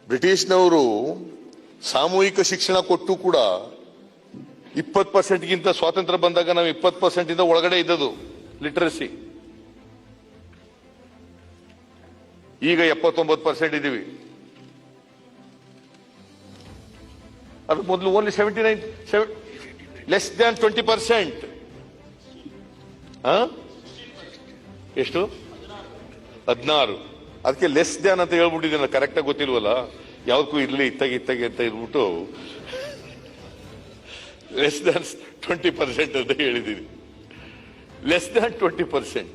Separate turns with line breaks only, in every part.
ಬ್ರಿಟಿಷ್ನವರು ಸಾಮೂಹಿಕ ಶಿಕ್ಷಣ ಕೊಟ್ಟು ಕೂಡ 20% ಸ್ವಾತಂತ್ರ್ಯ ಬಂದಾಗ ನಾವು 20% ಒಳಗಡೆ ಇದ್ದದು ಲಿಟರಸಿ. ಈಗ 79% ಇದ್ದೀವಿ. ಅದು ಮೊದಲು ಓನ್ಲಿ 79, ಲೆಸ್ ದ್ಯಾನ್ 20%. ಎಷ್ಟು? 16. ಅದಕ್ಕೆ ಲೆಸ್ ದ್ಯಾನ್ ಅಂತ ಹೇಳ್ಬಿಟ್ಟಿದ್ದೀನಿ, ಕರೆಕ್ಟ್ ಆಗಿ ಗೊತ್ತಿಲ್ವಲ್ಲ, ಯಾವ್ದಕ್ಕೂ ಇರ್ಲಿ ಇತ್ತಾಗಿ ಅಂತ ಇರ್ಬಿಟ್ಟು ಲೆಸ್ ದ್ಯಾನ್ 20% ಅಂತ ಹೇಳಿದ್ದೀನಿ. Less than 20%.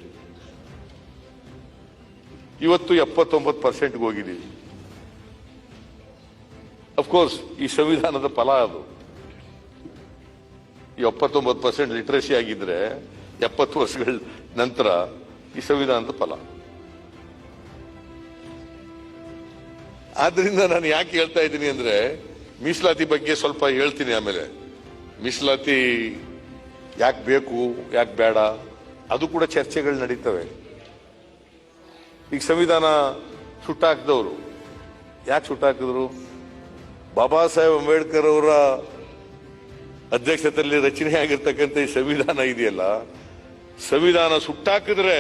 ಇವತ್ತು 79% ಹೋಗಿದ್ದೀವಿ. ಅಫ್ಕೋರ್ಸ್ ಈ ಸಂವಿಧಾನದ ಫಲ ಅದು. ಈ 79% ಲಿಟರಸಿ ಆಗಿದ್ರೆ 70 ವರ್ಷಗಳ ನಂತರ ಈ ಸಂವಿಧಾನದ ಫಲ. ಆದ್ರಿಂದ ನಾನು ಯಾಕೆ ಹೇಳ್ತಾ ಇದ್ದೀನಿ ಅಂದ್ರೆ, ಮೀಸಲಾತಿ ಬಗ್ಗೆ ಸ್ವಲ್ಪ ಹೇಳ್ತೀನಿ. ಆಮೇಲೆ ಮೀಸಲಾತಿ ಯಾಕೆ ಬೇಕು, ಯಾಕೆ ಬೇಡ, ಅದು ಕೂಡ ಚರ್ಚೆಗಳು ನಡೀತವೆ. ಈಗ ಸಂವಿಧಾನ ಸುಟ್ಟಾಕಿದವರು ಯಾಕೆ ಸುಟ್ಟಾಕಿದ್ರು? ಬಾಬಾ ಸಾಹೇಬ್ ಅಂಬೇಡ್ಕರ್ ಅವರ ಅಧ್ಯಕ್ಷತೆಯಲ್ಲಿ ರಚನೆ ಆಗಿರ್ತಕ್ಕಂಥ ಈ ಸಂವಿಧಾನ ಇದೆಯಲ್ಲ, ಸಂವಿಧಾನ ಸುಟ್ಟಾಕಿದ್ರೆ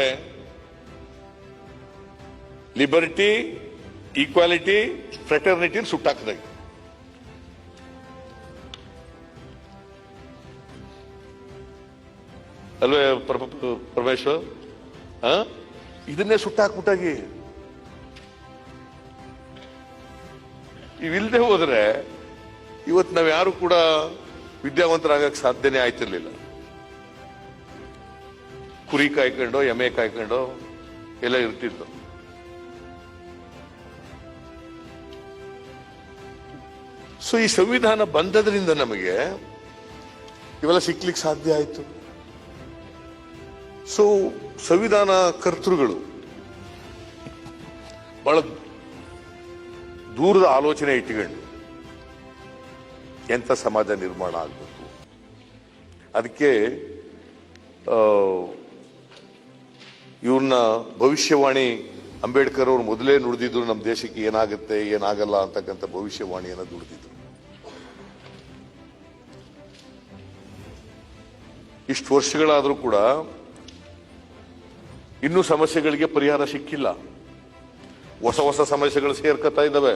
ಲಿಬರ್ಟಿ, ಈಕ್ವಾಲಿಟಿ, ಫ್ರೆಟರ್ನಿಟಿ ಸುಟ್ಟಾಕದಾಗ. ಅಲ್ವೇ ಪರಮೇಶ್ವರ್? ಇದನ್ನೇ ಸುಟ್ಟಾಕ್ಬಿಟ್ಟಾಗಿ ಇವಿಲ್ಲದೆ ಹೋದ್ರೆ ಇವತ್ತು ನಾವ್ ಯಾರು ಕೂಡ ವಿದ್ಯಾವಂತರಾಗಕ್ಕೆ ಸಾಧ್ಯನೇ ಆಯ್ತಿರ್ಲಿಲ್ಲ. ಕುರಿ ಕಾಯ್ಕೊಂಡು ಎಮ್ಮೆ ಕಾಯ್ಕೊಂಡು ಎಲ್ಲ ಇರ್ತಿತ್ತು. ಸೊ ಈ ಸಂವಿಧಾನ ಬಂದದ್ರಿಂದ ನಮಗೆ ಇವೆಲ್ಲ ಸಿಕ್ಲಿಕ್ಕೆ ಸಾಧ್ಯ ಆಯ್ತು. ಸೊ ಸಂವಿಧಾನ ಕರ್ತೃಗಳು ಬಹಳ ದೂರದ ಆಲೋಚನೆ ಇಟ್ಟುಕೊಂಡು ಎಂತ ಸಮಾಜ ನಿರ್ಮಾಣ ಆಗಬೇಕು, ಅದಕ್ಕೆ ಇವ್ರನ್ನ ಭವಿಷ್ಯವಾಣಿ ಅಂಬೇಡ್ಕರ್ ಅವರು ಮೊದಲೇ ನುಡಿದಿದ್ರು, ನಮ್ಮ ದೇಶಕ್ಕೆ ಏನಾಗುತ್ತೆ ಏನಾಗಲ್ಲ ಅಂತಕ್ಕಂಥ ಭವಿಷ್ಯವಾಣಿಯನ್ನು ದುಡಿದಿದ್ರು. ಇಷ್ಟು ವರ್ಷಗಳಾದ್ರೂ ಕೂಡ ಇನ್ನೂ ಸಮಸ್ಯೆಗಳಿಗೆ ಪರಿಹಾರ ಸಿಕ್ಕಿಲ್ಲ. ಹೊಸ ಹೊಸ ಸಮಸ್ಯೆಗಳು ಸೇರ್ಕೊತಾ ಇದ್ದಾವೆ,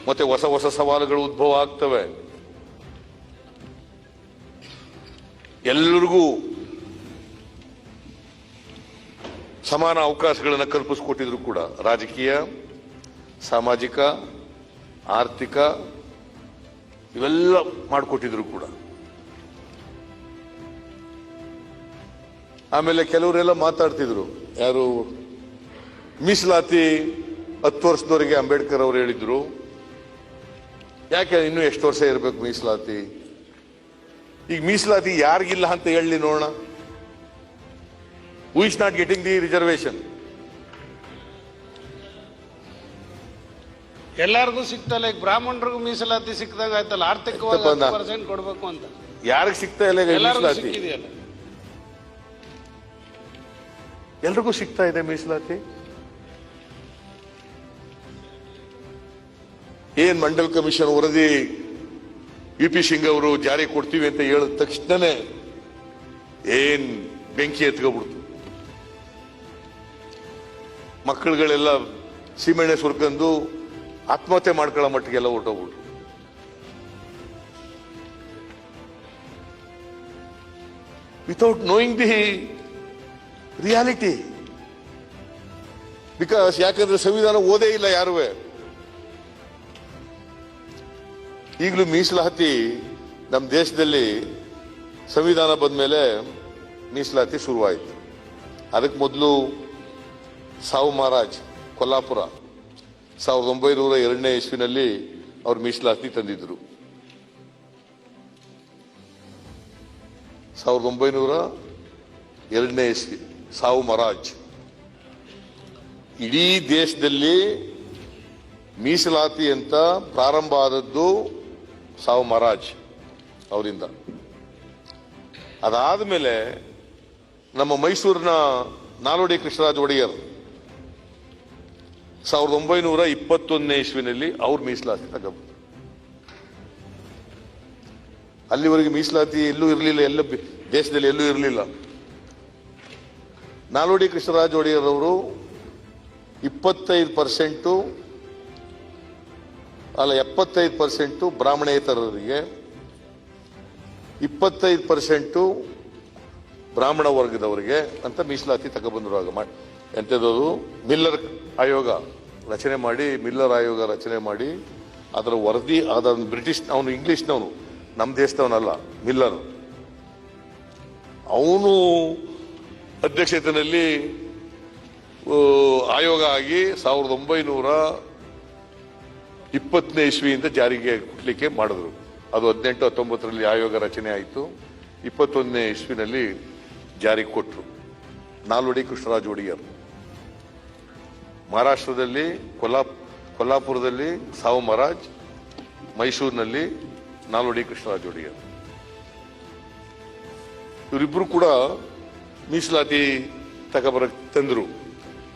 ಮತ್ತೆ ಹೊಸ ಹೊಸ ಸವಾಲುಗಳು ಉದ್ಭವ ಆಗ್ತವೆ. ಎಲ್ಲರಿಗೂ ಸಮಾನ ಅವಕಾಶಗಳನ್ನು ಕಲ್ಪಿಸಿಕೊಟ್ಟಿದ್ರು ಕೂಡ, ರಾಜಕೀಯ, ಸಾಮಾಜಿಕ, ಆರ್ಥಿಕ ಇವೆಲ್ಲ ಮಾಡಿಕೊಟ್ಟಿದ್ರು ಕೂಡ. ಆಮೇಲೆ ಕೆಲವರೆಲ್ಲ ಮಾತಾಡ್ತಿದ್ರು, ಯಾರು ಮೀಸಲಾತಿ 10 ವರ್ಷದವರೆಗೆ ಅಂಬೇಡ್ಕರ್ ಅವರು ಹೇಳಿದ್ರು, ಯಾಕೆ ಇನ್ನೂ ಎಷ್ಟು ವರ್ಷ ಇರಬೇಕು ಮೀಸಲಾತಿ? ಈಗ ಮೀಸಲಾತಿ ಯಾರಿಗಿಲ್ಲ ಅಂತ ಹೇಳಿ ನೋಡೋಣ. Who is not getting the reservation?
ಎಲ್ಲರಿಗೂ ಸಿಗ್ತಲ್ಲ. ಈಗ ಬ್ರಾಹ್ಮಣರಿಗೂ ಮೀಸಲಾತಿ ಸಿಕ್ಕದಂಗ ಆಯ್ತಲ್ಲ, ಆರ್ಥಿಕವಾಗಿ 10% ಕೊಡ್ಬೇಕು ಅಂತ.
ಯಾರಿಗೆ ಸಿಗ್ತಾ ಇಲ್ಲ ಮೀಸಲಾತಿ? ಎಲ್ರಿಗೂ ಸಿಗ್ತಾ ಇದೆ ಮೀಸಲಾತಿ. ಏನ್ ಮಂಡಲ್ ಕಮಿಷನ್ ವರದಿ ಯುಪಿ ಸಿಂಗ್ ಅವರು ಜಾರಿ ಕೊಡ್ತೀವಿ ಅಂತ ಹೇಳಿದ ತಕ್ಷಣನೇ ಏನ್ ಬೆಂಕಿ ಎತ್ಕೊಬಿಡ್ತು. ಮಕ್ಕಳುಗಳೆಲ್ಲ ಸೀಮೆಣ್ಣೆ ಸುರ್ಕೊಂಡು ಆತ್ಮಹತ್ಯೆ ಮಾಡ್ಕೊಳ್ಳೋ ಮಟ್ಟಿಗೆಲ್ಲ ಹೊರಟೋಗ್ಬಿಟ್ರು. Without knowing the reality. Because ಯಾಕಂದ್ರೆ ಸಂವಿಧಾನ ಓದೇ ಇಲ್ಲ ಯಾರುವೆ. ಈಗಲೂ ಮೀಸಲಾತಿ ನಮ್ಮ ದೇಶದಲ್ಲಿ ಸಂವಿಧಾನ ಬಂದ ಮೇಲೆ ಮೀಸಲಾತಿ ಶುರುವಾಯಿತು. ಅದಕ್ಕೆ ಮೊದಲು ಸಾವು ಮಹಾರಾಜ್ ಕೊಲ್ಲಾಪುರ 1902ನೇ ಇಸ್ವಿನಲ್ಲಿ ಅವ್ರು ಮೀಸಲಾತಿ ತಂದಿದ್ರು. 1902ನೇ ಇಸ್ವಿ ಸಾವು ಮಹಾರಾಜ್. ಇಡೀ ದೇಶದಲ್ಲಿ ಮೀಸಲಾತಿ ಅಂತ ಪ್ರಾರಂಭ ಆದದ್ದು ಸಾವು ಮಹಾರಾಜ್ ಅವರಿಂದ. ಅದಾದ ಮೇಲೆ ನಮ್ಮ ಮೈಸೂರಿನ ನಾಲ್ವಡಿ ಕೃಷ್ಣರಾಜ ಒಡೆಯರ್ 1921ನೇ ಇಸ್ವಿನಲ್ಲಿ ಅವ್ರು ಮೀಸಲಾತಿ ತಗೊಂಡ್ರು. ಅಲ್ಲಿವರೆಗೆ ಮೀಸಲಾತಿ ಎಲ್ಲೂ ಇರಲಿಲ್ಲ, ದೇಶದಲ್ಲಿ ಎಲ್ಲೂ ಇರಲಿಲ್ಲ. ನಾಲ್ವಡಿ ಕೃಷ್ಣರಾಜ ಒಡೆಯರ್ ಅವರು 25% ಅಲ್ಲ 75% ಬ್ರಾಹ್ಮಣೇತರರಿಗೆ, 25% ಬ್ರಾಹ್ಮಣ ವರ್ಗದವರಿಗೆ ಅಂತ ಮೀಸಲಾತಿ ತಗೊಬಂದ್ರು. ಆಗ ಎಂಥದ್ದು ಮಿಲ್ಲರ್ ಆಯೋಗ ರಚನೆ ಮಾಡಿ, ಅದರ ವರದಿ ಆದ ಬ್ರಿಟಿಷ್, ಅವನು ಇಂಗ್ಲಿಷ್ನವನು, ನಮ್ಮ ದೇಶದವನಲ್ಲ, ಮಿಲ್ಲರ್, ಅವನು ಅಧ್ಯಕ್ಷತೆಯಲ್ಲಿ ಆಯೋಗ ಆಗಿ 1920ನೇ ಇಸ್ವಿಯಿಂದ ಜಾರಿಗೆ ಕೊಡ್ಲಿಕ್ಕೆ ಮಾಡಿದ್ರು. ಅದು 18-19ರಲ್ಲಿ ಆಯೋಗ ರಚನೆ ಆಯಿತು. 21ನೇ ಇಸ್ವಿನಲ್ಲಿ ಜಾರಿಗೆ ಕೊಟ್ಟರು ನಾಲ್ವಡಿ ಕೃಷ್ಣರಾಜ ಒಡೆಯರ್. ಮಹಾರಾಷ್ಟ್ರದಲ್ಲಿ ಕೊಲ್ಲಾಪುರದಲ್ಲಿ ಸಾವು ಮಹಾರಾಜ್, ಮೈಸೂರಿನಲ್ಲಿ ನಾಲ್ವಡಿ ಕೃಷ್ಣರಾಜ ಒಡೆಯರ್. ಇವರಿಬ್ರು ಕೂಡ ಮೀಸಲಾತಿ ತಂದ್ರು.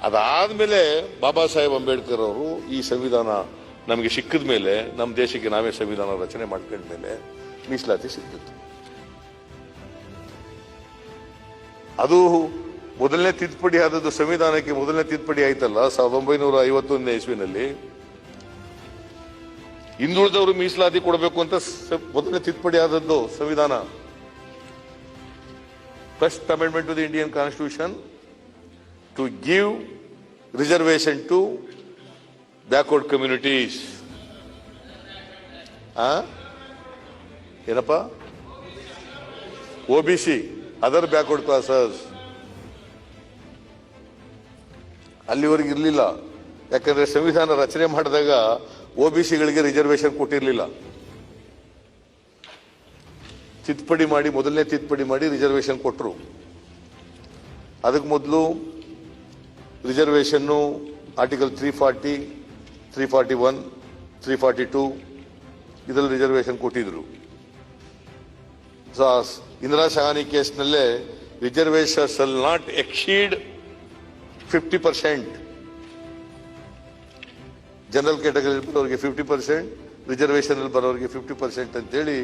ಅದಾದ್ಮೇಲೆ ಬಾಬಾ ಸಾಹೇಬ್ ಅಂಬೇಡ್ಕರ್ ಅವರು ಈ ಸಂವಿಧಾನ ನಮಗೆ ಸಿಕ್ಕಿದ ಮೇಲೆ, ನಮ್ಮ ದೇಶಕ್ಕೆ ನಾವೇ ಸಂವಿಧಾನ ರಚನೆ ಮಾಡ್ಕೊಂಡ ಮೇಲೆ ಮೀಸಲಾತಿ ಸಿಕ್ಕಿತ್ತು. ಅದು ಮೊದಲನೇ ತಿದ್ದುಪಡಿ ಆದದ್ದು, ಸಂವಿಧಾನಕ್ಕೆ ಮೊದಲನೇ ತಿದ್ದುಪಡಿ ಆಯ್ತಲ್ಲ 1951ನೇ ಇಸ್ವಿನಲ್ಲಿ. ಹಿಂದುಳಿದವರು ಮೀಸಲಾತಿ ಕೊಡಬೇಕು ಅಂತ ಮೊದಲನೇ ತಿದ್ದುಪಡಿ ಆದದ್ದು ಸಂವಿಧಾನ. First amendment to the Indian constitution to give reservation to backward communities. ಏನಪ್ಪ? OBC, other backward classes. ಅಲ್ಲಿವರೆಗೆ ಇರಲಿಲ್ಲ. ಯಾಕಂದ್ರೆ ಸಂವಿಧಾನ ರಚನೆ ಮಾಡಿದಾಗ OBCಗಳಿಗೆ ರಿಸರ್ವೇಶನ್ ಕೊಟ್ಟಿರಲಿಲ್ಲ. ಮೊದಲನೇ ತಿದ್ದುಪಡಿ ಮಾಡಿ ರಿಸರ್ವೇಶನ್ ಕೊಟ್ಟರು. ಅದಕ್ಕೆ ಮೊದಲು ರಿಸರ್ವೇಶನ್ ಆರ್ಟಿಕಲ್ 340, 341, 342 ಇದರಲ್ಲಿ ರಿಸರ್ವೇಶನ್ ಕೊಟ್ಟಿದ್ರು. ಇಂದಿರಾ ಸಹಾನಿ ಕೇಸ್ನಲ್ಲೇ reservation shall not exceed 50%. General category ಬರೋರಿಗೆ 50%, ರಿಸರ್ವೇಶನ್ ಅಲ್ಲಿ ಬರೋರಿಗೆ 50% ಅಂತೇಳಿ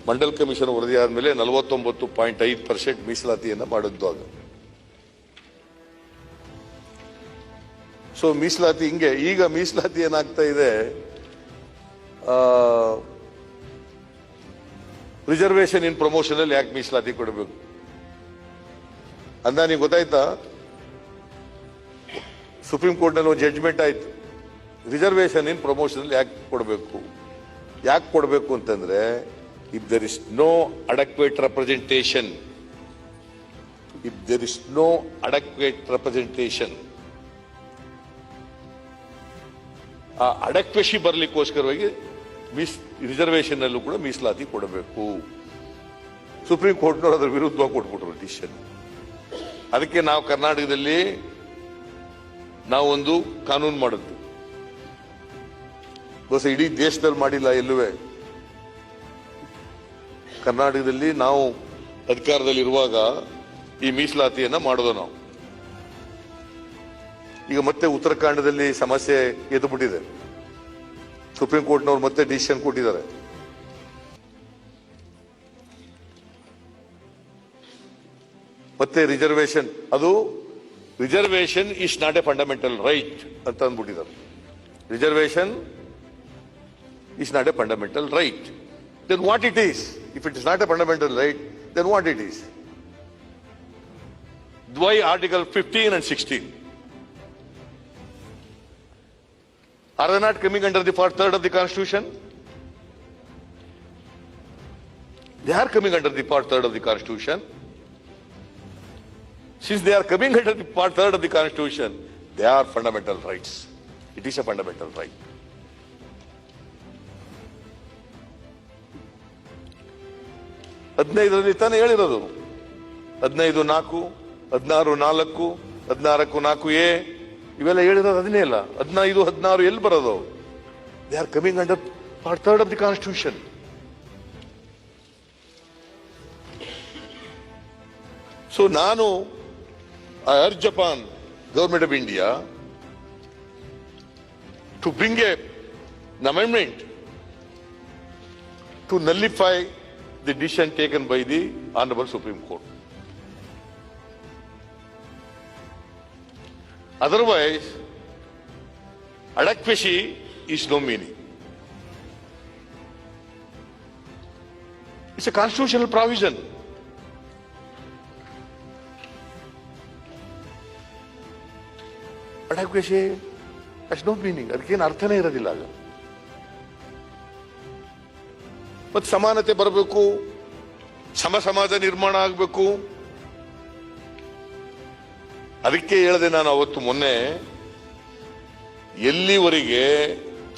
ಮಂಡಲ್ ಕಮಿಷನ್ ವರದಿ ಆದ್ಮೇಲೆ 49.5% ಮೀಸಲಾತಿಯನ್ನ ಮಾಡಿದ್ದು ಆಗ. ಸೊ ಮೀಸಲಾತಿ ಹಿಂಗೆ. ಈಗ ಮೀಸಲಾತಿ ಏನಾಗ್ತಾ ಇದೆ, ರಿಸರ್ವೇಶನ್ ಇನ್ ಪ್ರಮೋಷನ್ ಅಲ್ಲಿ ಯಾಕೆ ಮೀಸಲಾತಿ ಕೊಡಬೇಕು ಅಂತ ನಿಮ್ಗೆ ಗೊತ್ತಾಯ್ತಾ? ಸುಪ್ರೀಂ ಕೋರ್ಟ್ ನಲ್ಲಿ ಒಂದು ಜಡ್ಜ್ಮೆಂಟ್ ಆಯ್ತು, ರಿಸರ್ವೇಶನ್ ಇನ್ ಪ್ರಮೋಷನ್ ಯಾಕೆ ಕೊಡಬೇಕು ಅಂತಂದ್ರೆ, if there is no adequate representation, ಆ ಅಡಕ್ವೆಶಿ ಬರ್ಲಿಕ್ಕೋಸ್ಕರವಾಗಿ ರಿಸರ್ವೇಶನ್ ಅಲ್ಲೂ ಕೂಡ ಮೀಸಲಾತಿ ಕೊಡಬೇಕು. ಸುಪ್ರೀಂ ಕೋರ್ಟ್ನವರು ಅದರ ವಿರುದ್ಧವಾಗಿ ಕೊಟ್ಬಿಟ್ರು ಡಿಸಿಷನ್. ಅದಕ್ಕೆ ನಾವು ಕರ್ನಾಟಕದಲ್ಲಿ ನಾವೊಂದು ಕಾನೂನು ಮಾಡಿದ್ದು, ಬಹುಶಃ ಇಡೀ ದೇಶದಲ್ಲಿ ಮಾಡಿಲ್ಲ ಎಲ್ಲುವೆ. ಕರ್ನಾಟಕದಲ್ಲಿ ನಾವು ಅಧಿಕಾರದಲ್ಲಿರುವಾಗ ಈ ಮೀಸಲಾತಿಯನ್ನ ಮಾಡೋದು ನಾವು. ಈಗ ಮತ್ತೆ ಉತ್ತರಾಖಂಡದಲ್ಲಿ ಸಮಸ್ಯೆ ಎದ್ದುಬಿಟ್ಟಿದೆ. ಸುಪ್ರೀಂ ಕೋರ್ಟ್ನವರು ಮತ್ತೆ ಡಿಸಿಷನ್ ಕೊಟ್ಟಿದ್ದಾರೆ. ಮತ್ತೆ reservation is not a fundamental right ಅಂತ ಅಂದ್ಬಿಟ್ಟಿದ್ದಾರೆ. Reservation is not a fundamental right. Then what it is? If it is not a fundamental right, then what it is? Why Article 15 and 16? Are they not coming under the third of the Constitution? They are coming under the part third of the Constitution. Since they are coming under the part third of the Constitution, they are fundamental rights. It is a fundamental right. ಹದಿನೈದರಲ್ಲಿ ತಾನೇ ಹೇಳಿರೋದು. 15(4), 16(4), 16(4)A ಇವೆಲ್ಲ ಹೇಳಿರೋದು ಅದನ್ನೇ ಅಲ್ಲ. 15, 16 ಎಲ್ಲಿ ಬರೋದು? They are coming under part third of the constitution. So ನಾನು I urge upon government of India to bring an amendment to nullify the decision taken by the Honorable Supreme Court. Otherwise, adequacy is no meaning. It's a constitutional provision. Adequacy has no meaning. ಅದಕ್ಕೇನು ಅರ್ಥನೇ ಇರೋದಿಲ್ಲ ಆಗ. ಮತ್ತೆ ಸಮಾನತೆ ಬರಬೇಕು, ಸಮಾಜ ನಿರ್ಮಾಣ ಆಗಬೇಕು. ಅದಕ್ಕೆ ಹೇಳಿದೆ ನಾನು ಅವತ್ತು ಮೊನ್ನೆ, ಎಲ್ಲಿವರೆಗೆ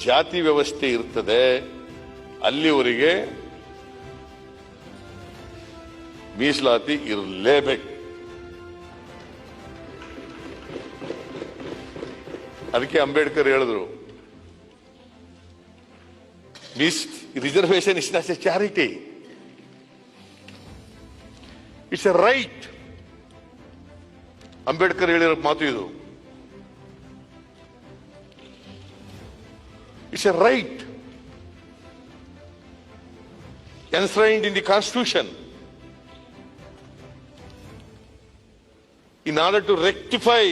ಜಾತಿ ವ್ಯವಸ್ಥೆ ಇರ್ತದೆ ಅಲ್ಲಿವರೆಗೆ ಮೀಸಲಾತಿ ಇರಲೇಬೇಕು. ಅದಕ್ಕೆ ಅಂಬೇಡ್ಕರ್ ಹೇಳಿದ್ರು, reservation is not A charity, it's A right. Ambedkar ಹೇಳಿರೋ ಮಾತು ಇದು. It's A right enshrined in the Constitution in order to rectify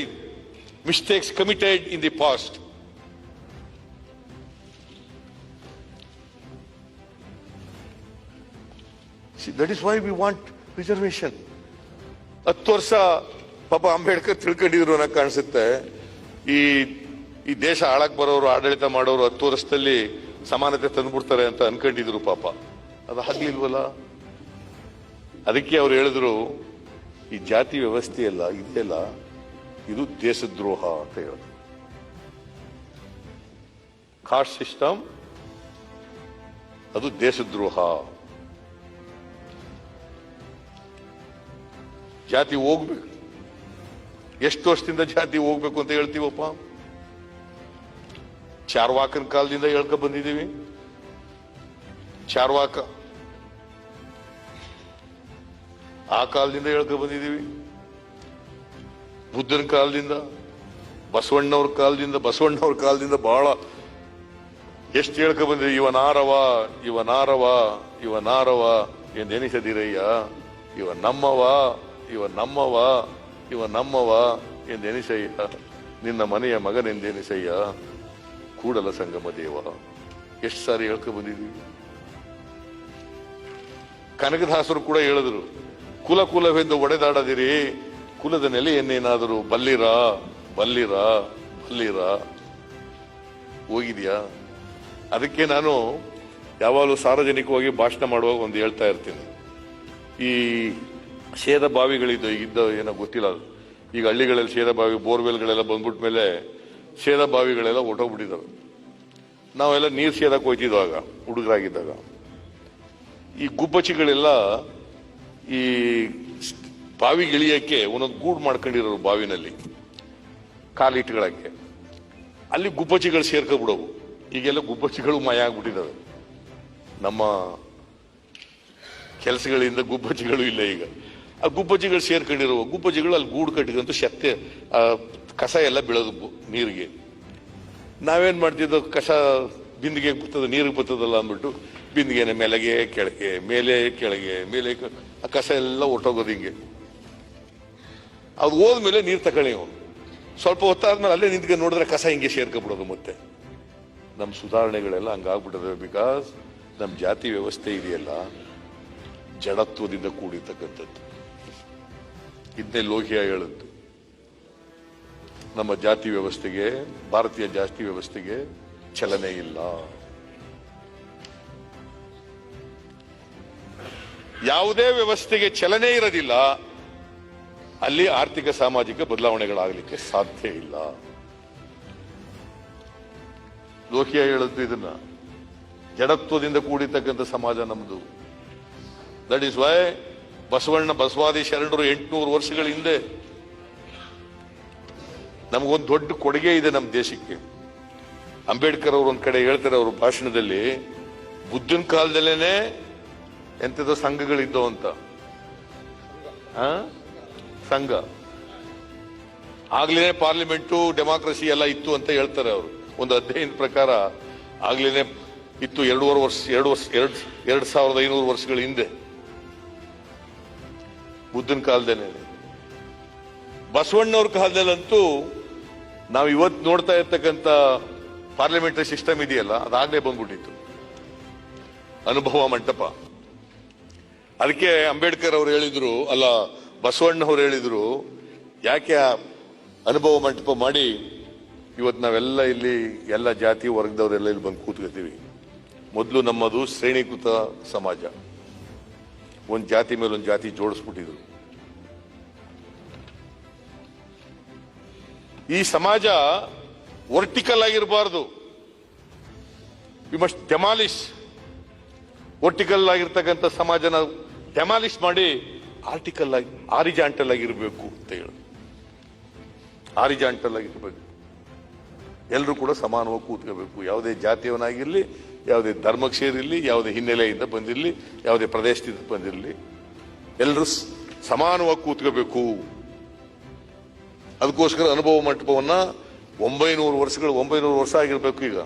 mistakes committed in the past. See, that is why we want reservation. 10 ವರ್ಷ ಪಾಪ ಅಂಬೇಡ್ಕರ್ ತಿಳ್ಕೊಂಡಿದ್ರು ಅನ್ನೋ ಕಾಣಿಸುತ್ತೆ. ಈ ದೇಶ ಆಳಕ್ ಬರೋರು, ಆಡಳಿತ ಮಾಡೋರು 10 ವರ್ಷದಲ್ಲಿ ಸಮಾನತೆ ತಂದ್ಬಿಡ್ತಾರೆ ಅಂತ ಅನ್ಕೊಂಡಿದ್ರು ಪಾಪ. ಅದು ಆಗ್ಲಿಲ್ವಲ್ಲ. ಅದಕ್ಕೆ ಅವ್ರು ಹೇಳಿದ್ರು, ಈ ಜಾತಿ ವ್ಯವಸ್ಥೆ ಎಲ್ಲ ಇದೆಯಲ್ಲ, ಇದು ದೇಶದ್ರೋಹ ಅಂತ ಹೇಳಿದ್ರು. ಕಾಸ್ಟ್ ಸಿಸ್ಟಮ್ ಅದು ದೇಶದ್ರೋಹ. ಜಾತಿ ಹೋಗ್ಬೇಕು. ಎಷ್ಟು ವರ್ಷದಿಂದ ಜಾತಿ ಹೋಗ್ಬೇಕು ಅಂತ ಹೇಳ್ತೀವಪ್ಪ? ಚಾರ್ವಾಕನ ಕಾಲದಿಂದ ಹೇಳ್ಕೊ ಬಂದಿದ್ದೀವಿ. ಚಾರ್ವಾಕ ಆ ಕಾಲದಿಂದ ಹೇಳ್ಕೊ ಬಂದಿದ್ದೀವಿ. ಬುದ್ಧನ ಕಾಲದಿಂದ, ಬಸವಣ್ಣವ್ರ ಕಾಲದಿಂದ ಬಹಳ ಎಷ್ಟು ಹೇಳ್ಕೊ ಬಂದಿದ್ದೀವಿ. ಇವನಾರವ ಎಂದೆನಿಸದಿರಯ್ಯ, ಇವ ನಮ್ಮವ ಎಂದೆನಿಸಯ್ಯ, ನಿನ್ನ ಮನೆಯ ಮಗನೆಂದೆನಿಸಯ್ಯ, ಕೂಡಲ ಸಂಗಮ ದೇವ. ಎಷ್ಟು ಸಾರಿ ಹೇಳ್ಕೊ ಬಂದಿದ್ದೀವಿ. ಕನಕದಾಸರು ಕೂಡ ಹೇಳಿದ್ರು, ಕುಲವೆಂದು ಒಡೆದಾಡದಿರಿ, ಕುಲದ ನೆಲೆಯನ್ನೇನಾದರೂ ಬಲ್ಲಿರ. ಹೋಗಿದ್ಯಾ? ಅದಕ್ಕೆ ನಾನು ಯಾವಾಗಲೂ ಸಾರ್ವಜನಿಕವಾಗಿ ಭಾಷಣ ಮಾಡುವಾಗ ಒಂದು ಹೇಳ್ತಾ ಇರ್ತೀನಿ. ಈ ಸೇದ ಬಾವಿಗಳಿದ್ದ ಏನೋ ಗೊತ್ತಿಲ್ಲ, ಈಗ ಹಳ್ಳಿಗಳಲ್ಲಿ ಸೇದ ಬಾವಿ, ಬೋರ್ವೆಲ್ಗಳೆಲ್ಲ ಬಂದ್ಬಿಟ್ಟ ಮೇಲೆ ಸೇದ ಬಾವಿಗಳೆಲ್ಲ ಹೊಟ್ಟೋಗ್ಬಿಟ್ಟಿದ್ದಾವೆ. ನಾವೆಲ್ಲ ನೀರು ಸೇದಕ್ಕೆ ಹೋಯ್ತಿದ್ವಾಗ ಹುಡುಗರಾಗಿದ್ದಾಗ, ಈ ಗುಬ್ಬಚ್ಚಿಗಳೆಲ್ಲ ಈ ಬಾವಿಗಿಳಿಯಕ್ಕೆ ಒಂದೊಂದು ಗೂಡು ಮಾಡ್ಕೊಂಡಿರೋರು ಬಾವಿನಲ್ಲಿ ಕಾಲಿಟ್ಗಳಕ್ಕೆ. ಅಲ್ಲಿ ಗುಬ್ಬಚ್ಚಿಗಳು ಸೇರ್ಕೊಬಿಡೋವು. ಈಗೆಲ್ಲ ಗುಬ್ಬಚ್ಚಿಗಳು ಮಾಯ ಆಗ್ಬಿಟ್ಟಿದ್ದಾವೆ. ನಮ್ಮ ಕೆಲಸಗಳಿಂದ ಗುಬ್ಬಚ್ಚಿಗಳು ಇಲ್ಲ ಈಗ. ಆ ಗುಬ್ಬಚ್ಚಿಗಳು ಸೇರ್ಕೊಂಡಿರುವ ಗುಬ್ಬಚ್ಚಿಗಳು ಅಲ್ಲಿ ಗೂಡು ಕಟ್ಟಿದಂತೂ ಶಕ್ತಿ ಕಸ ಎಲ್ಲ ಬೀಳೋದು ನೀರಿಗೆ. ನಾವೇನ್ ಮಾಡ್ತಿದ್ದೋ, ಕಸ ಬಿಂದಿಗೆ ಬರ್ತದ, ನೀರಿಗೆ ಬರ್ತದಲ್ಲ ಅಂದ್ಬಿಟ್ಟು ಬಿಂದಿಗೆನ ಮೇಲೆಗೆ ಕೆಳಗೆ, ಮೇಲೆ ಆ ಕಸ ಎಲ್ಲ ಹೊಟ್ಟೋಗೋದು ಹಿಂಗೆ. ಅದು ಹೋದ್ಮೇಲೆ ನೀರು ತಗೊಳ್ಳಿ ಅವನು. ಸ್ವಲ್ಪ ಹೊತ್ತಾದ್ಮೇಲೆ ಅಲ್ಲೇ ನಿಂತ್ಕೊಂಡು ನೋಡಿದ್ರೆ ಕಸ ಹಿಂಗೆ ಸೇರ್ಕೊಬಿಡೋದು. ಮತ್ತೆ ನಮ್ಮ ಸುಧಾರಣೆಗಳೆಲ್ಲ ಹಂಗಾಗ್ಬಿಟ್ಟದೆ. ಬಿಕಾಸ್ ನಮ್ಮ ಜಾತಿ ವ್ಯವಸ್ಥೆ ಇದೆಯಲ್ಲ, ಜಡತ್ವದಿಂದ ಕೂಡಿರ್ತಕ್ಕಂಥದ್ದು. ಇದನ್ನೇ ಲೋಹಿಯಾ ಹೇಳಿದ್ದು. ನಮ್ಮ ಜಾತಿ ವ್ಯವಸ್ಥೆಗೆ, ಭಾರತೀಯ ಜಾತಿ ವ್ಯವಸ್ಥೆಗೆ ಚಲನೆ ಇಲ್ಲ. ಯಾವುದೇ ವ್ಯವಸ್ಥೆಗೆ ಚಲನೆ ಇರೋದಿಲ್ಲ, ಅಲ್ಲಿ ಆರ್ಥಿಕ ಸಾಮಾಜಿಕ ಬದಲಾವಣೆಗಳಾಗಲಿಕ್ಕೆ ಸಾಧ್ಯ ಇಲ್ಲ. ಲೋಹಿಯಾ ಹೇಳಿದ್ದು ಇದನ್ನ. ಜಡತ್ವದಿಂದ ಕೂಡಿರ್ತಕ್ಕಂಥ ಸಮಾಜ ನಮ್ದು. ದಟ್ ಈಸ್ ವೈ ಬಸವಾದಿ ಶರಣರು 800 ವರ್ಷಗಳ ಹಿಂದೆ ನಮಗೊಂದು ದೊಡ್ಡ ಕೊಡುಗೆ ಇದೆ ನಮ್ಮ ದೇಶಕ್ಕೆ. ಅಂಬೇಡ್ಕರ್ ಅವರು ಒಂದ್ ಕಡೆ ಹೇಳ್ತಾರೆ ಅವ್ರ ಭಾಷಣದಲ್ಲಿ, ಬುದ್ಧನ ಕಾಲದಲ್ಲೇನೆ ಎಂಥದೋ ಸಂಘಗಳಿದ್ದವು ಅಂತ. ಸಂಘ ಆಗ್ಲೇ ಪಾರ್ಲಿಮೆಂಟು ಡೆಮಾಕ್ರಸಿ ಎಲ್ಲ ಇತ್ತು ಅಂತ ಹೇಳ್ತಾರೆ ಅವರು. ಒಂದು ಅಧ್ಯಯನದ ಪ್ರಕಾರ ಆಗ್ಲೇನೆ ಇತ್ತು. 2500 ವರ್ಷಗಳ ಹಿಂದೆ ಬುದ್ಧನ ಕಾಲದೇನೆ. ಬಸವಣ್ಣವ್ರ ಕಾಲದಲ್ಲಂತೂ ನಾವು ಇವತ್ತು ನೋಡ್ತಾ ಇರ್ತಕ್ಕಂಥ ಪಾರ್ಲಿಮೆಂಟರಿ ಸಿಸ್ಟಮ್ ಇದೆಯಲ್ಲ, ಅದಾಗಲೇ ಬಂದ್ಬಿಟ್ಟಿತ್ತು, ಅನುಭವ ಮಂಟಪ. ಅದಕ್ಕೆ ಅಂಬೇಡ್ಕರ್ ಅವರು ಹೇಳಿದ್ರು, ಅಲ್ಲ ಬಸವಣ್ಣವ್ರು ಹೇಳಿದ್ರು, ಯಾಕೆ ಅನುಭವ ಮಂಟಪ ಮಾಡಿ ಇವತ್ತು ನಾವೆಲ್ಲ ಇಲ್ಲಿ ಎಲ್ಲ ಜಾತಿ ವರ್ಗದವರೆಲ್ಲ ಇಲ್ಲಿ ಬಂದು ಕೂತ್ಕೊತೀವಿ. ಮೊದಲು ನಮ್ಮದು ಶ್ರೇಣೀಕೃತ ಸಮಾಜ, ಒಂದು ಜಾತಿ ಮೇಲೆ ಒಂದು ಜಾತಿ ಜೋಡಿಸ್ಬಿಟ್ಟಿದ್ರು. ಈ ಸಮಾಜ ವರ್ಟಿಕಲ್ ಆಗಿರಬಾರ್ದು, ವಿ ಮಸ್ಟ್ ಡೆಮಾಲಿಶ್. ವರ್ಟಿಕಲ್ ಆಗಿರ್ತಕ್ಕಂಥ ಸಮಾಜನ ಡೆಮಾಲಿಶ್ ಮಾಡಿ ಆರ್ಟಿಕಲ್ ಆಗಿ ಆರಿಜಾಂಟಲ್ ಆಗಿರ್ಬೇಕು ಅಂತ ಹೇಳಿ. ಆರಿಜಾಂಟಲ್ ಆಗಿರ್ಬೇಕು, ಎಲ್ಲರೂ ಕೂಡ ಸಮಾನವಾಗಿ ಕೂತ್ಕೋಬೇಕು. ಯಾವುದೇ ಜಾತಿಯವನಾಗಿರ್ಲಿ, ಯಾವುದೇ ಧರ್ಮಕ್ಕೆ ಸೇರಿರಲಿ, ಯಾವುದೇ ಹಿನ್ನೆಲೆಯಿಂದ ಬಂದಿರಲಿ, ಯಾವುದೇ ಪ್ರದೇಶದಿಂದ ಬಂದಿರಲಿ, ಎಲ್ಲರೂ ಸಮಾನವಾಗಿ ಕೂತ್ಕೋಬೇಕು. ಅದಕ್ಕೋಸ್ಕರ ಅನುಭವ ಮಂಟಪವನ್ನ 900 ವರ್ಷ ಆಗಿರ್ಬೇಕು. ಈಗ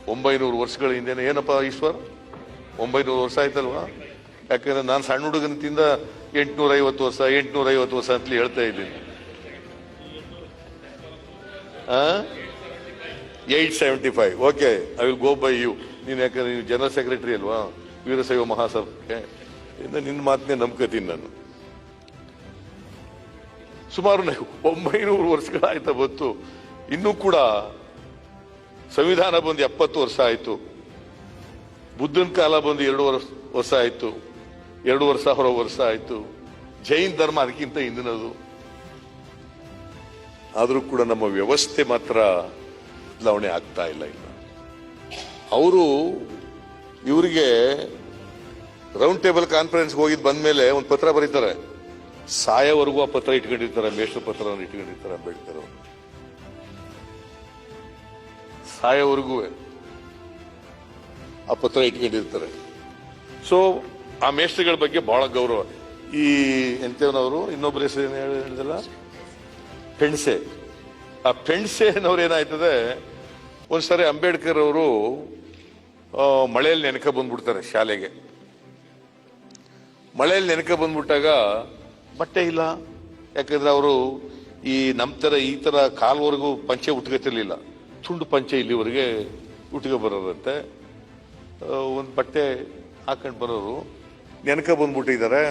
900 ವರ್ಷಗಳ ಹಿಂದೆನೆ ಏನಪ್ಪಾ ಈಶ್ವರ್, 900 ವರ್ಷ ಆಯ್ತಲ್ವಾ? ಯಾಕಂದ್ರೆ ನಾನು ಸಣ್ಣ ಹುಡುಗನಂತಿಂದ 850 ವರ್ಷ ಅಂತಲೇ ಹೇಳ್ತಾ ಇದ್ದೀನಿ. 875. Okay, I will go by you. ನೀನ್ ಯಾಕಂದ್ರೆ ನೀವು ಜನರಲ್ ಸೆಕ್ರೆಟರಿ ಅಲ್ವಾ ವೀರಶೈವ ಮಹಾಸಭಕ್ಕೆ, ನಿನ್ನ ಮಾತನ್ನೇ ನಂಬ್ಕತೀನಿ ನಾನು. ಸುಮಾರು 900 ವರ್ಷಗಳಾಯ್ತಾ ಬಂತು. ಇನ್ನೂ ಕೂಡ ಸಂವಿಧಾನ ಬಂದು 70 ವರ್ಷ ಆಯ್ತು. ಬುದ್ಧನ ಕಾಲ ಬಂದು 2 ವರ್ಷ ಆಯ್ತು, 2,500 ವರ್ಷ ಆಯ್ತು. ಜೈನ್ ಧರ್ಮ ಅದಕ್ಕಿಂತ ಹಿಂದಿನದು. ಆದ್ರೂ ಕೂಡ ನಮ್ಮ ವ್ಯವಸ್ಥೆ ಮಾತ್ರ ಬದಲಾವಣೆ ಆಗ್ತಾ ಇಲ್ಲ. ಅವರು ಇವರಿಗೆ ರೌಂಡ್ ಟೇಬಲ್ ಕಾನ್ಫರೆನ್ಸ್ ಹೋಗಿದ್ ಬಂದ್ಮೇಲೆ ಒಂದು ಪತ್ರ ಬರೀತಾರೆ. ಸಾಯವರೆಗೂ ಆ ಪತ್ರ ಇಟ್ಕೊಂಡಿರ್ತಾರೆ, ಮೇಷ್ಟ್ರ ಪತ್ರವನ್ನು ಇಟ್ಕೊಂಡಿರ್ತಾರೆ ಅಂಬೇಡ್ಕರ್ ಅವರು. ಸಾಯವರೆಗೂ ಆ ಪತ್ರ ಇಟ್ಕೊಂಡಿರ್ತಾರೆ. ಸೊ ಆ ಮೇಷ್ಟ್ರಗಳ ಬಗ್ಗೆ ಬಹಳ ಗೌರವ. ಈ ಎಂತವನವರು ಇನ್ನೊಬ್ಬರ ಹೆಸರು ಏನು ಹೇಳಿದಲ್ಲ, ಪೆಂಡ್ಸೆ. ಆ ಪೆಂಡ್ಸೆನವ್ರು ಏನಾಯ್ತದೆ, ಒಂದ್ಸರಿ ಅಂಬೇಡ್ಕರ್ ಅವರು ಮಳೆಯಲ್ಲಿ ನೆನಕ ಬಂದ್ಬಿಡ್ತಾರೆ ಶಾಲೆಗೆ. ಮಳೆಯಲ್ಲಿ ನೆನಕ ಬಂದ್ಬಿಟ್ಟಾಗ ಬಟ್ಟೆ ಇಲ್ಲ. ಯಾಕಂದ್ರೆ ಅವರು ನಮ್ಮ ತರ ಈ ತರ ಕಾಲ್ವರೆಗೂ ಪಂಚೆ ಉಟ್ಕೋತಿರ್ಲಿಲ್ಲ, ತುಂಡು ಪಂಚೆ ಇಲ್ಲಿವರೆಗೆ ಉಟ್ಕೊ ಬರೋದಂತೆ. ಒಂದು ಬಟ್ಟೆ ಹಾಕೊಂಡು ಬರೋರು ನೆನಕ ಬಂದ್ಬಿಟ್ಟಿದ್ದಾರೆ.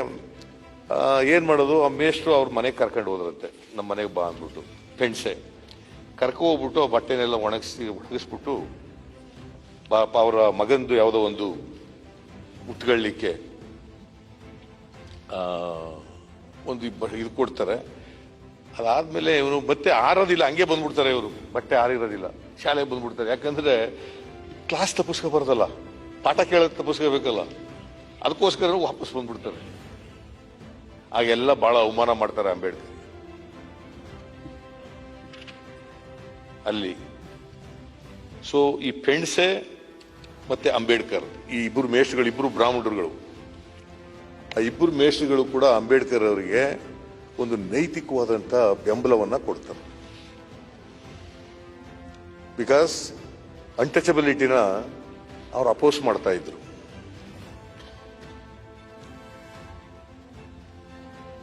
ಏನ್ ಮಾಡೋದು, ಆ ಮೇಷ್ಟ್ರು ಅವ್ರ ಮನೆಗೆ ಕರ್ಕೊಂಡು ಹೋದ್ರಂತೆ. ನಮ್ಮ ಮನೆಗೆ ಬಾ ಅಂದ್ಬಿಟ್ಟು ಪೆಂಡ್ಸೆ ಕರ್ಕೊ ಹೋಗ್ಬಿಟ್ಟು ಆ ಬಟ್ಟೆನೆಲ್ಲ ಒಣಗಿಸ್ಬಿಟ್ಟು ಅವರ ಮಗಂದು ಯಾವುದೋ ಒಂದು ಉಟ್ಕೊಳ್ಳಿಕ್ಕೆ ಒಂದು ಇದು ಕೊಡ್ತಾರೆ. ಅದಾದ್ಮೇಲೆ ಇವನು ಮತ್ತೆ ಆರೋದಿಲ್ಲ, ಹಂಗೆ ಬಂದ್ಬಿಡ್ತಾರೆ ಇವರು. ಬಟ್ಟೆ ಆರಿರೋದಿಲ್ಲ, ಶಾಲೆಗೆ ಬಂದ್ಬಿಡ್ತಾರೆ. ಯಾಕಂದ್ರೆ ಕ್ಲಾಸ್ ತಪ್ಪಿಸ್ಕೋಬಾರ್ದಲ್ಲ, ಪಾಠ ಕೇಳೋದು ತಪ್ಪಿಸ್ಕೋಬೇಕಲ್ಲ, ಅದಕ್ಕೋಸ್ಕರ ವಾಪಸ್ ಬಂದ್ಬಿಡ್ತಾರೆ. ಆಗೆಲ್ಲ ಬಹಳ ಅವಮಾನ ಮಾಡ್ತಾರೆ ಅಂಬೇಡ್ಕರ್ ಅಲ್ಲಿ. ಸೊ ಈ ಪೆಂಡ್ಸೆ ಮತ್ತೆ ಅಂಬೇಡ್ಕರ್, ಈ ಇಬ್ಬರು ಮೇಷ್ಟ್ರುಗಳು, ಇಬ್ಬರು ಬ್ರಾಹ್ಮಣರುಗಳು, ಆ ಇಬ್ಬರು ಮೇಷ್ಟ್ರುಗಳು ಕೂಡ ಅಂಬೇಡ್ಕರ್ ಅವರಿಗೆ ಒಂದು ನೈತಿಕವಾದಂತ ಬೆಂಬಲವನ್ನ ಕೊಡ್ತಾರೆ. ಬಿಕಾಸ್ ಅನ್ಟಚಬಿಲಿಟಿನ ಅವ್ರು ಅಪೋಸ್ ಮಾಡ್ತಾ ಇದ್ರು.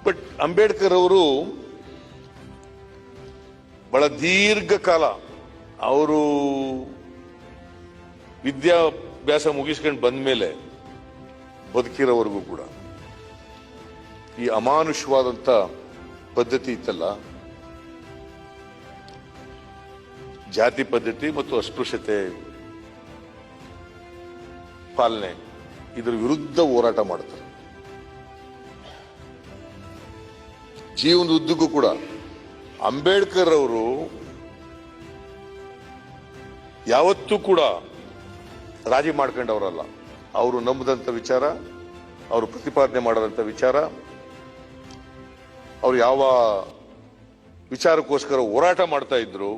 ಬಟ್ ಅಂಬೇಡ್ಕರ್ ಅವರು ಬಹಳ ದೀರ್ಘಕಾಲ ಅವರು ವಿದ್ಯಾಭ್ಯಾಸ ಮುಗಿಸ್ಕೊಂಡು ಬಂದ್ಮೇಲೆ ಬದುಕಿರೋವರೆಗೂ ಕೂಡ ಈ ಅಮಾನುಷವಾದಂತ ಪದ್ಧತಿ ಇತ್ತಲ್ಲ, ಜಾತಿ ಪದ್ಧತಿ ಮತ್ತು ಅಸ್ಪೃಶ್ಯತೆ ಪಾಲನೆ, ಇದರ ವಿರುದ್ಧ ಹೋರಾಟ ಮಾಡ್ತಾರೆ. ಜೀವನದ ಉದ್ದಕ್ಕೂ ಕೂಡ ಅಂಬೇಡ್ಕರ್ ಅವರು ಯಾವತ್ತೂ ಕೂಡ ರಾಜಿ ಮಾಡ್ಕೊಂಡವರಲ್ಲ. ಅವರು ನಂಬದಂತ ವಿಚಾರ, ಅವರು ಪ್ರತಿಪಾದನೆ ಮಾಡದಂತ ವಿಚಾರ, ಅವರು ಯಾವ ವಿಚಾರಕ್ಕೋಸ್ಕರ ಹೋರಾಟ ಮಾಡ್ತಾ ಇದ್ರು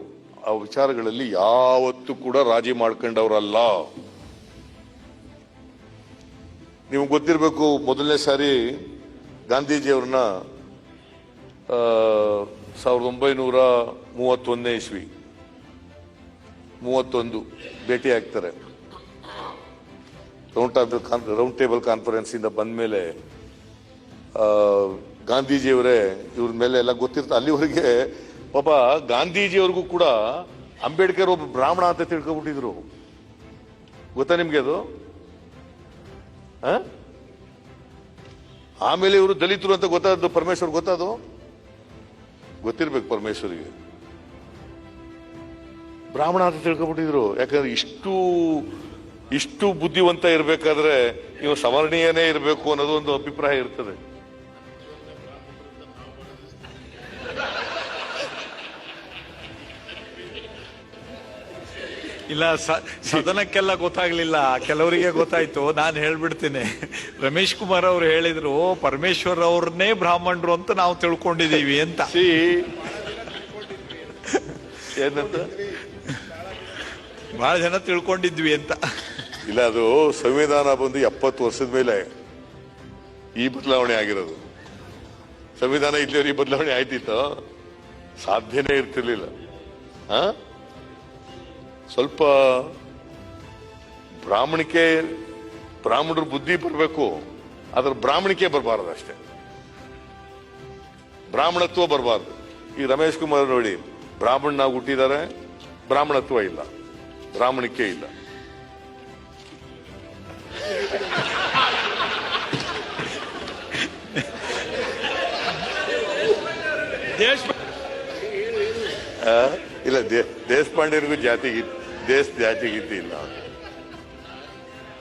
ಆ ವಿಚಾರಗಳಲ್ಲಿ ಯಾವತ್ತೂ ಕೂಡ ರಾಜಿ ಮಾಡ್ಕೊಂಡವರಲ್ಲ. ನಿಮ್ಗೆ ಗೊತ್ತಿರಬೇಕು, ಮೊದಲನೇ ಸಾರಿ ಗಾಂಧೀಜಿಯವ್ರನ್ನ 1931 ಇಸ್ವಿ 31 ಭೇಟಿ ಆಗ್ತಾರೆ. ರೌಂಡ್ ಟೇಬಲ್ ಕಾನ್ಫರೆನ್ಸ್ ಇಂದ ಬಂದ ಮೇಲೆ ಗಾಂಧೀಜಿಯವರೇ ಇವ್ರ ಮೇಲೆ ಎಲ್ಲ ಗೊತ್ತಿರ್ತ. ಅಲ್ಲಿವರೆಗೆ ಪಾಪ ಗಾಂಧೀಜಿಯವ್ರಿಗೂ ಕೂಡ ಅಂಬೇಡ್ಕರ್ ಒಬ್ಬ ಬ್ರಾಹ್ಮಣ ಅಂತ ತಿಳ್ಕೊಬಿಟ್ಟಿದ್ರು. ಗೊತ್ತಾ ನಿಮ್ಗೆ ಅದು? ಆಮೇಲೆ ಇವರು ದಲಿತರು ಅಂತ ಗೊತ್ತಾದ್ದು ಪರಮೇಶ್ವರ್. ಗೊತ್ತಾದು ಗೊತ್ತಿರ್ಬೇಕು ಪರಮೇಶ್ವರಿಗೆ. ಬ್ರಾಹ್ಮಣ ಅಂತ ತಿಳ್ಕೊಬಿಟ್ಟಿದ್ರು. ಯಾಕಂದ್ರೆ ಇಷ್ಟು ಬುದ್ಧಿವಂತ ಇರ್ಬೇಕಾದ್ರೆ ನೀವು ಸವರ್ಣೀಯನೇ ಇರಬೇಕು ಅನ್ನೋದು ಒಂದು ಅಭಿಪ್ರಾಯ ಇರ್ತದೆ.
ಇಲ್ಲ, ಸದನಕ್ಕೆಲ್ಲ ಗೊತ್ತಾಗ್ಲಿಲ್ಲ, ಕೆಲವರಿಗೆ ಗೊತ್ತಾಯ್ತು. ನಾನು ಹೇಳ್ಬಿಡ್ತೀನಿ. ರಮೇಶ್ ಕುಮಾರ್ ಅವ್ರು ಹೇಳಿದ್ರು ಪರಮೇಶ್ವರ್ ಅವ್ರನ್ನೇ ಬ್ರಾಹ್ಮಣರು ಅಂತ ನಾವು ತಿಳ್ಕೊಂಡಿದೀವಿ ಅಂತ.
ಏನಂತ
ಬಹಳ ಜನ ತಿಳ್ಕೊಂಡಿದ್ವಿ ಅಂತ.
ಇಲ್ಲ, ಅದು ಸಂವಿಧಾನ ಬಂದು 70 ವರ್ಷದ ಮೇಲೆ ಈ ಬದಲಾವಣೆ ಆಗಿರೋದು. ಸಂವಿಧಾನ ಇಲ್ಲಿಯವ್ರು ಈ ಬದಲಾವಣೆ ಆಯ್ತಿತ್ತು? ಸಾಧ್ಯನೇ ಇರ್ತಿರ್ಲಿಲ್ಲ. ಸ್ವಲ್ಪ ಬ್ರಾಹ್ಮಣರು ಬುದ್ಧಿ ಬರಬೇಕು, ಅದ್ರ ಬ್ರಾಹ್ಮಣಿಕೆ ಬರಬಾರದು ಅಷ್ಟೇ. ಬ್ರಾಹ್ಮಣತ್ವ ಬರಬಾರ್ದು. ಈ ರಮೇಶ್ ಕುಮಾರ್ ನೋಡಿ, ಬ್ರಾಹ್ಮಣನಾಗಿ ಹುಟ್ಟಿದ್ದಾರೆ, ಬ್ರಾಹ್ಮಣತ್ವ ಇಲ್ಲ, ಬ್ರಾಹ್ಮಣಿಕೆ ಇಲ್ಲ. ಇಲ್ಲ, ದೇಶಪಾಂಡೆರಿಗೂ ಜಾತಿಗಿತ್ತು ಇಲ್ಲ.